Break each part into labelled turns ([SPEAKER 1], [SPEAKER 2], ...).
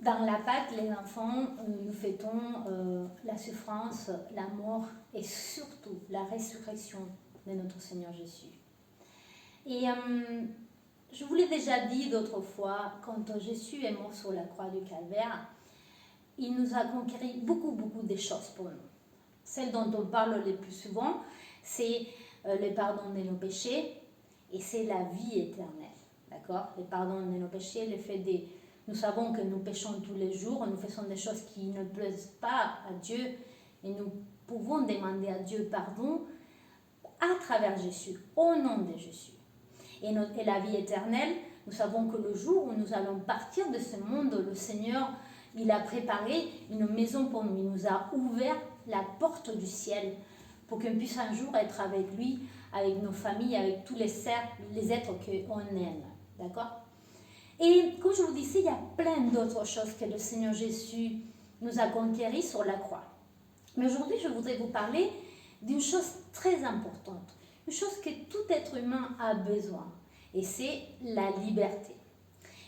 [SPEAKER 1] Dans la Pâque, les enfants, nous fêtons la souffrance, la mort et surtout la résurrection de notre Seigneur Jésus. Et je vous l'ai déjà dit d'autres fois, quand Jésus est mort sur la croix du Calvaire, il nous a conquéri beaucoup de choses pour nous. Celle dont on parle le plus souvent, c'est le pardon de nos péchés et c'est la vie éternelle. D'accord? Le pardon de nos péchés, le fait de... Nous savons que nous péchons tous les jours, nous faisons des choses qui ne plaisent pas à Dieu et nous pouvons demander à Dieu pardon à travers Jésus, au nom de Jésus. Et la vie éternelle, nous savons que le jour où nous allons partir de ce monde, le Seigneur, il a préparé une maison pour nous. Il nous a ouvert la porte du ciel pour qu'on puisse un jour être avec lui, avec nos familles, avec tous les êtres qu'on aime. D'accord? Et comme je vous disais, il y a plein d'autres choses que le Seigneur Jésus nous a conquéries sur la croix. Mais aujourd'hui, je voudrais vous parler d'une chose très importante, une chose que tout être humain a besoin, et c'est la liberté.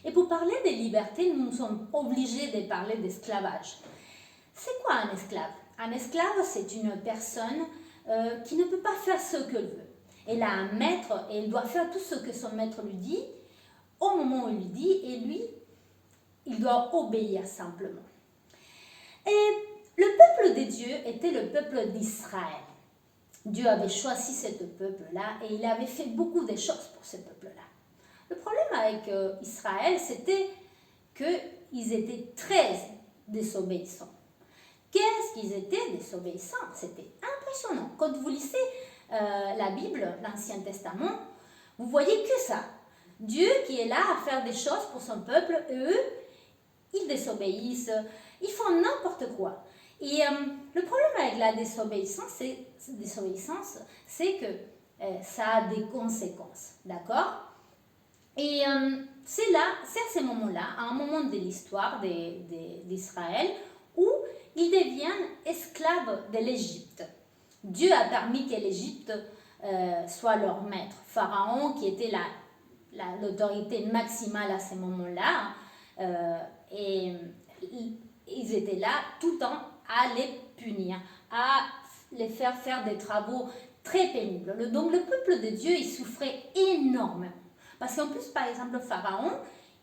[SPEAKER 1] Et pour parler de liberté, nous sommes obligés de parler d'esclavage. C'est quoi un esclave? Un esclave, c'est une personne qui ne peut pas faire ce qu'elle veut. Elle a un maître et elle doit faire tout ce que son maître lui dit, au moment où il lui dit, et lui, il doit obéir simplement. Et le peuple de Dieu était le peuple d'Israël. Dieu avait choisi ce peuple-là et il avait fait beaucoup de choses pour ce peuple-là. Le problème avec Israël, c'était qu'ils étaient très désobéissants. Qu'est-ce qu'ils étaient désobéissants? C'était impressionnant. Quand vous lisez la Bible, l'Ancien Testament, vous voyez que ça. Dieu qui est là à faire des choses pour son peuple, eux, ils désobéissent, ils font n'importe quoi. Et le problème avec la désobéissance, c'est que ça a des conséquences, d'accord? Et c'est à ce moment-là, à un moment de l'histoire d'Israël, où ils deviennent esclaves de l'Égypte. Dieu a permis que l'Égypte soit leur maître. Pharaon, qui était l'autorité maximale à ce moment-là, et ils étaient là tout le temps à les punir, à les faire des travaux très pénibles. Donc le peuple de Dieu, il souffrait énormément. Parce qu'en plus, par exemple, Pharaon,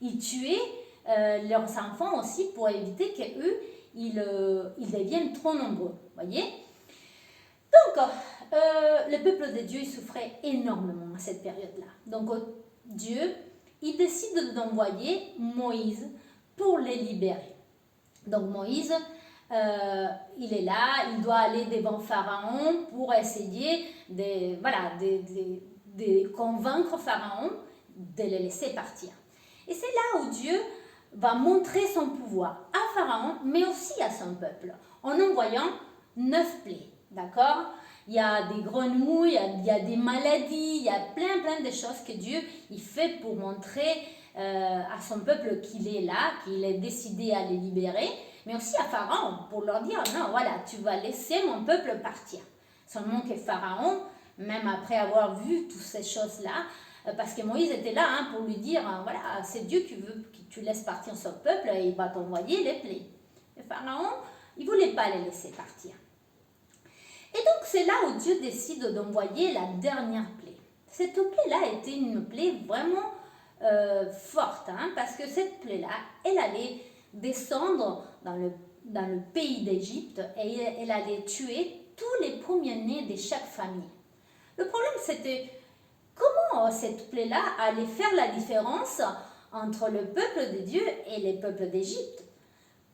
[SPEAKER 1] il tuait leurs enfants aussi pour éviter qu'eux, ils deviennent trop nombreux. Voyez? Donc, le peuple de Dieu, il souffrait énormément à cette période-là. Donc, Dieu, il décide d'envoyer Moïse pour les libérer. Donc, Moïse, il est là, il doit aller devant Pharaon pour essayer de convaincre Pharaon de les laisser partir. Et c'est là où Dieu va montrer son pouvoir à Pharaon, mais aussi à son peuple, en envoyant 9 plaies, d'accord? Il y a des grenouilles, il y a des maladies, il y a plein de choses que Dieu il fait pour montrer à son peuple qu'il est là, qu'il est décidé à les libérer, mais aussi à Pharaon pour leur dire non, voilà, tu vas laisser mon peuple partir. Seulement que Pharaon, même après avoir vu toutes ces choses-là, parce que Moïse était là pour lui dire voilà, c'est Dieu qui veut que tu laisses partir son peuple et il va t'envoyer les plaies. Et Pharaon, il ne voulait pas les laisser partir. Et donc c'est là où Dieu décide d'envoyer la dernière plaie. Cette plaie-là était une plaie vraiment forte, parce que cette plaie-là, elle allait descendre dans le pays d'Égypte et elle allait tuer tous les premiers-nés de chaque famille. Le problème, c'était comment cette plaie-là allait faire la différence entre le peuple de Dieu et les peuples d'Égypte.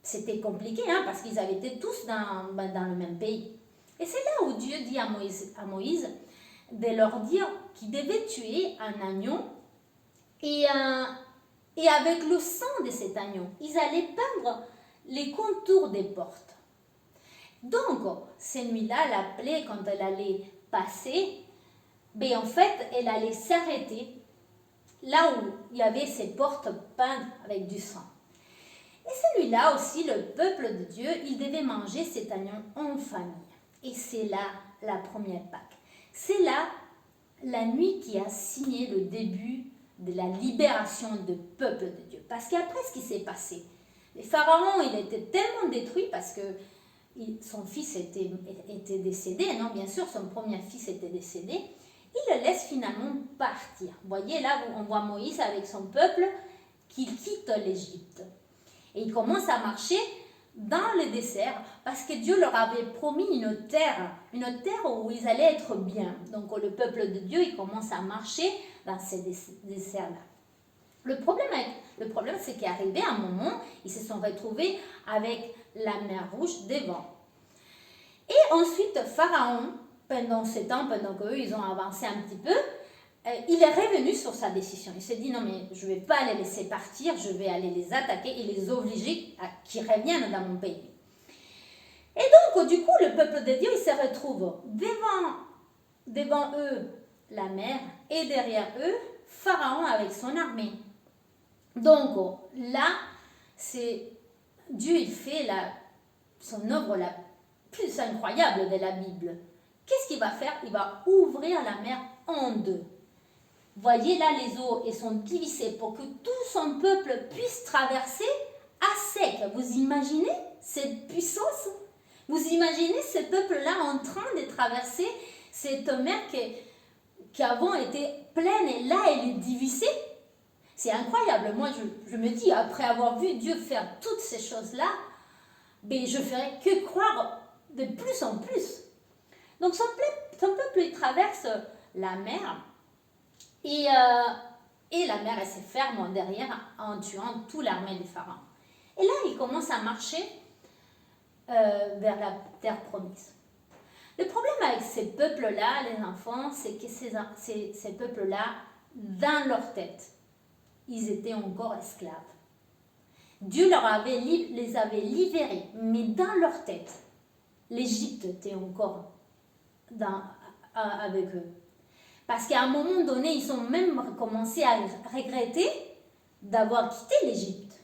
[SPEAKER 1] C'était compliqué, parce qu'ils avaient été tous dans le même pays. Et c'est là où Dieu dit à Moïse de leur dire qu'ils devaient tuer un agneau et avec le sang de cet agneau, ils allaient peindre les contours des portes. Donc, cette nuit-là, la plaie, quand elle allait passer, en fait, elle allait s'arrêter là où il y avait ces portes peintes avec du sang. Et cette nuit-là aussi, le peuple de Dieu, il devait manger cet agneau en famille. Et c'est là la première Pâque. C'est là la nuit qui a signé le début de la libération du peuple de Dieu. Parce qu'après ce qui s'est passé, Et Pharaon, il était tellement détruit parce que son fils était décédé, non, bien sûr, son premier fils était décédé. Il le laisse finalement partir. Vous voyez, là, on voit Moïse avec son peuple qui quitte l'Égypte. Et il commence à marcher dans le désert parce que Dieu leur avait promis une terre où ils allaient être bien. Donc le peuple de Dieu, il commence à marcher dans ces déserts-là. Le problème, c'est qu'arrivé un moment, ils se sont retrouvés avec la mer Rouge devant. Et ensuite, Pharaon, pendant ce temps, pendant qu'eux, ils ont avancé un petit peu, il est revenu sur sa décision. Il s'est dit, non mais je ne vais pas les laisser partir, je vais aller les attaquer et les obliger à qu'ils reviennent dans mon pays. Et donc, du coup, le peuple de Dieu, il se retrouve devant eux la mer et derrière eux, Pharaon avec son armée. Donc là, c'est Dieu, il fait son œuvre la plus incroyable de la Bible. Qu'est-ce qu'il va faire? Il va ouvrir la mer en deux. Voyez là, les eaux, elles sont divisées pour que tout son peuple puisse traverser à sec. Vous imaginez cette puissance? Vous imaginez ce peuple-là en train de traverser cette mer qui avant était pleine et là, elle est divisée? C'est incroyable. Moi, je me dis, après avoir vu Dieu faire toutes ces choses-là, ben, je ne ferais que croire de plus en plus. Donc, son peuple, il traverse la mer et la mer, elle se ferme derrière en tuant toute l'armée de Pharaon. Et là, il commence à marcher vers la terre promise. Le problème avec ces peuples-là, les enfants, c'est que ces peuples-là, dans leur tête, ils étaient encore esclaves. Dieu les avait libérés, mais dans leur tête, l'Égypte était encore avec eux. Parce qu'à un moment donné, ils ont même commencé à regretter d'avoir quitté l'Égypte.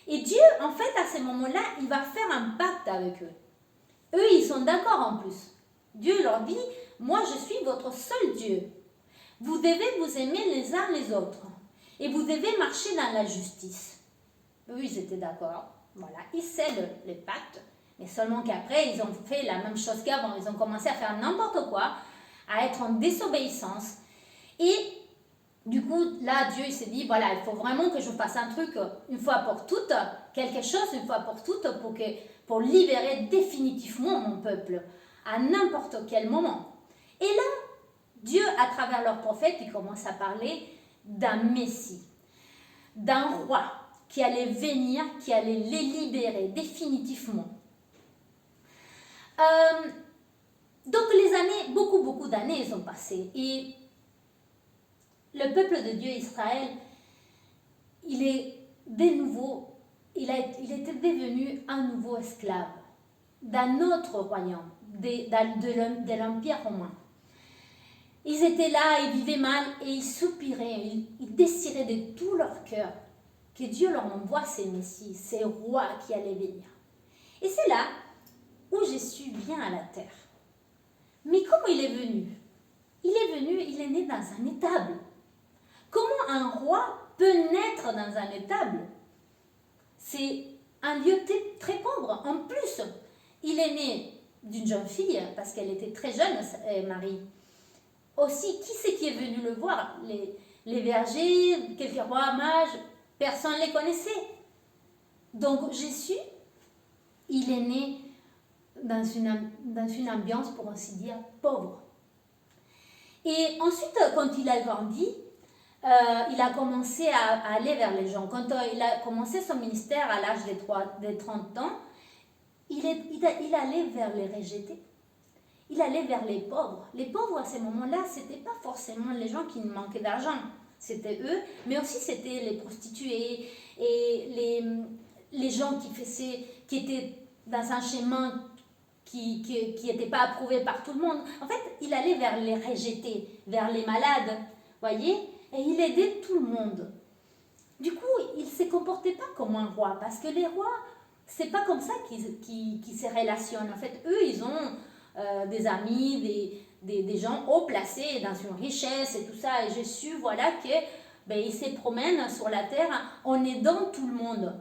[SPEAKER 1] Et Dieu, en fait, à ce moment-là, il va faire un pacte avec eux. Eux, ils sont d'accord en plus. Dieu leur dit, moi, je suis votre seul Dieu. Vous devez vous aimer les uns les autres. Et vous devez marcher dans la justice. Eux, ils étaient d'accord. Voilà, ils cèdent le pacte. Mais seulement qu'après, ils ont fait la même chose qu'avant. Ils ont commencé à faire n'importe quoi, à être en désobéissance. Et du coup, là, Dieu, il s'est dit, voilà, il faut vraiment que je fasse un truc une fois pour toutes, quelque chose une fois pour toutes, pour libérer définitivement mon peuple, à n'importe quel moment. Et là, Dieu, à travers leur prophète, il commence à parler d'un Messie, d'un roi qui allait venir, qui allait les libérer définitivement. Donc les années, beaucoup d'années, ils ont passé. Et le peuple de Dieu, Israël, il était devenu un nouveau esclave d'un autre royaume, de l'Empire romain. Ils étaient là, ils vivaient mal et ils soupiraient, ils désiraient de tout leur cœur que Dieu leur envoie ces messies, ces rois qui allaient venir. Et c'est là où Jésus vient à la terre. Mais comment il est venu? Il est né dans un étable. Comment un roi peut naître dans un étable? C'est un lieu très pauvre. En plus, il est né d'une jeune fille, parce qu'elle était très jeune, Marie. Aussi, qui c'est qui est venu le voir? Les bergers, quelques rois, mages, personne ne les connaissait. Donc Jésus, il est né dans une ambiance, pour ainsi dire, pauvre. Et ensuite, quand il a grandi, il a commencé à aller vers les gens. Quand il a commencé son ministère à l'âge de 30 ans, il allait vers les rejetés. Il allait vers les pauvres. Les pauvres, à ce moment-là, ce n'étaient pas forcément les gens qui manquaient d'argent. C'était eux, mais aussi c'était les prostituées et les gens qui étaient dans un chemin qui n'était pas approuvé par tout le monde. En fait, il allait vers les rejetés, vers les malades, voyez, et il aidait tout le monde. Du coup, il ne se comportait pas comme un roi, parce que les rois, c'est pas comme ça qu'ils se relationnent. En fait, eux, ils ont des amis, des gens haut placés dans une richesse et tout ça. Et Jésus, voilà que il se promène sur la terre en aidant tout le monde.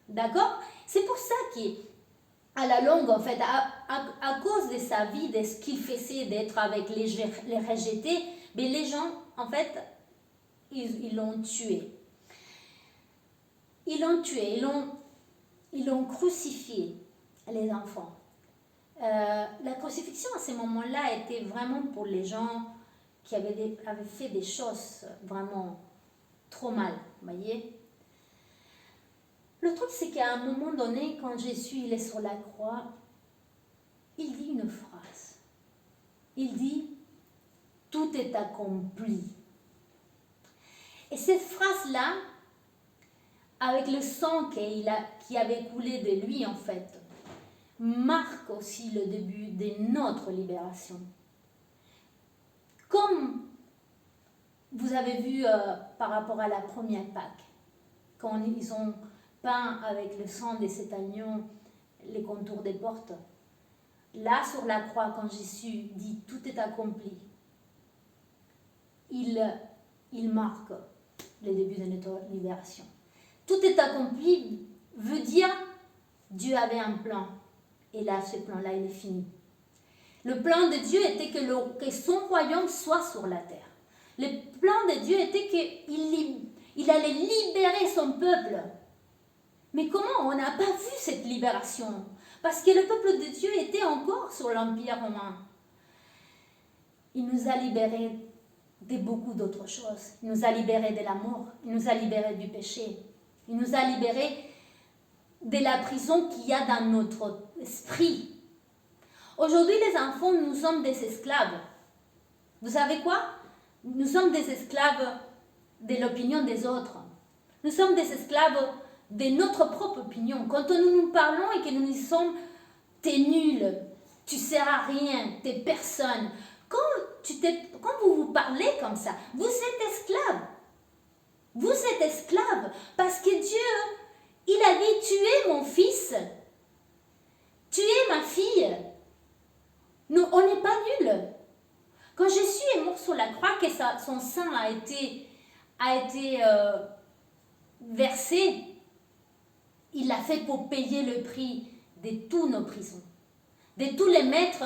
[SPEAKER 1] D'accord? C'est pour ça qu'à la longue, en fait, à cause de sa vie, de ce qu'il faisait d'être avec les rejetés, mais les gens, en fait, ils l'ont tué. Ils l'ont tué, ils l'ont crucifié, les enfants. La crucifixion à ce moment-là était vraiment pour les gens qui avaient fait des choses vraiment trop mal, vous voyez. Le truc, c'est qu'à un moment donné, quand Jésus il est sur la croix, il dit une phrase. Il dit « Tout est accompli ». Et cette phrase-là, avec le sang qui avait coulé de lui, en fait, marque aussi le début de notre libération. Comme vous avez vu par rapport à la première Pâque, quand ils ont peint avec le sang de cet agneau les contours des portes, là sur la croix, quand Jésus dit « tout est accompli », il marque le début de notre libération. Tout est accompli veut dire Dieu avait un plan. Et là, ce plan-là, il est fini. Le plan de Dieu était que son royaume soit sur la terre. Le plan de Dieu était qu'il allait libérer son peuple. Mais comment on n'a pas vu cette libération? Parce que le peuple de Dieu était encore sur l'Empire romain. Il nous a libérés de beaucoup d'autres choses. Il nous a libérés de la mort. Il nous a libérés du péché. Il nous a libérés de la prison qu'il y a dans notre esprit. Aujourd'hui, les enfants, nous sommes des esclaves. Vous savez quoi? Nous sommes des esclaves de l'opinion des autres. Nous sommes des esclaves de notre propre opinion. Quand nous nous parlons et que nous nous sommes « t'es nul, tu sers à rien, t'es personne », quand vous vous parlez comme ça, vous êtes esclave. Vous êtes esclave parce que Dieu, il a dit « tu es mon fils, tu es ma fille ». Nous, on n'est pas nuls. Quand Jésus est mort sur la croix, que son sang a été versé, il l'a fait pour payer le prix de tous nos prisons, de tous les maîtres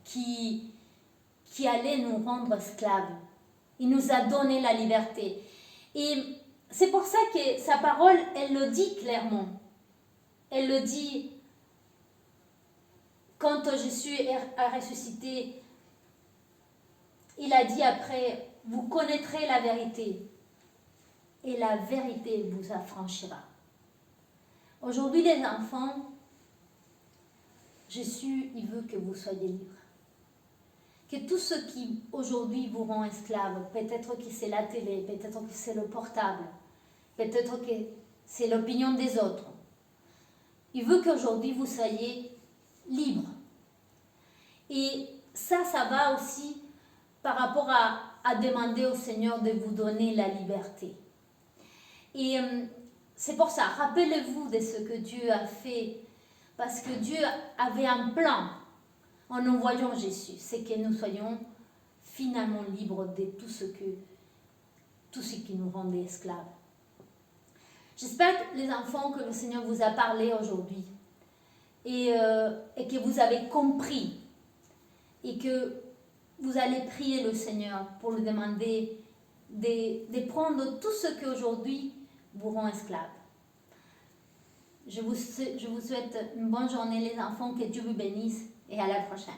[SPEAKER 1] qui allaient nous rendre esclaves. Il nous a donné la liberté. Et c'est pour ça que sa parole, elle le dit clairement. Elle le dit quand Jésus a ressuscité. Il a dit après, vous connaîtrez la vérité et la vérité vous affranchira. Aujourd'hui, les enfants, Jésus, il veut que vous soyez libres. Que tous ceux qui aujourd'hui vous rendent esclaves, peut-être que c'est la télé, peut-être que c'est le portable, peut-être que c'est l'opinion des autres, il veut qu'aujourd'hui vous soyez libres. Et ça va aussi par rapport à demander au Seigneur de vous donner la liberté. Et c'est pour ça, rappelez-vous de ce que Dieu a fait, parce que Dieu avait un plan en envoyant Jésus, c'est que nous soyons finalement libres de tout ce qui nous rendait esclaves. J'espère, les enfants, que le Seigneur vous a parlé aujourd'hui et que vous avez compris et que vous allez prier le Seigneur pour lui demander de prendre tout ce qui aujourd'hui vous rend esclaves. Je vous souhaite une bonne journée, les enfants, que Dieu vous bénisse et à la prochaine.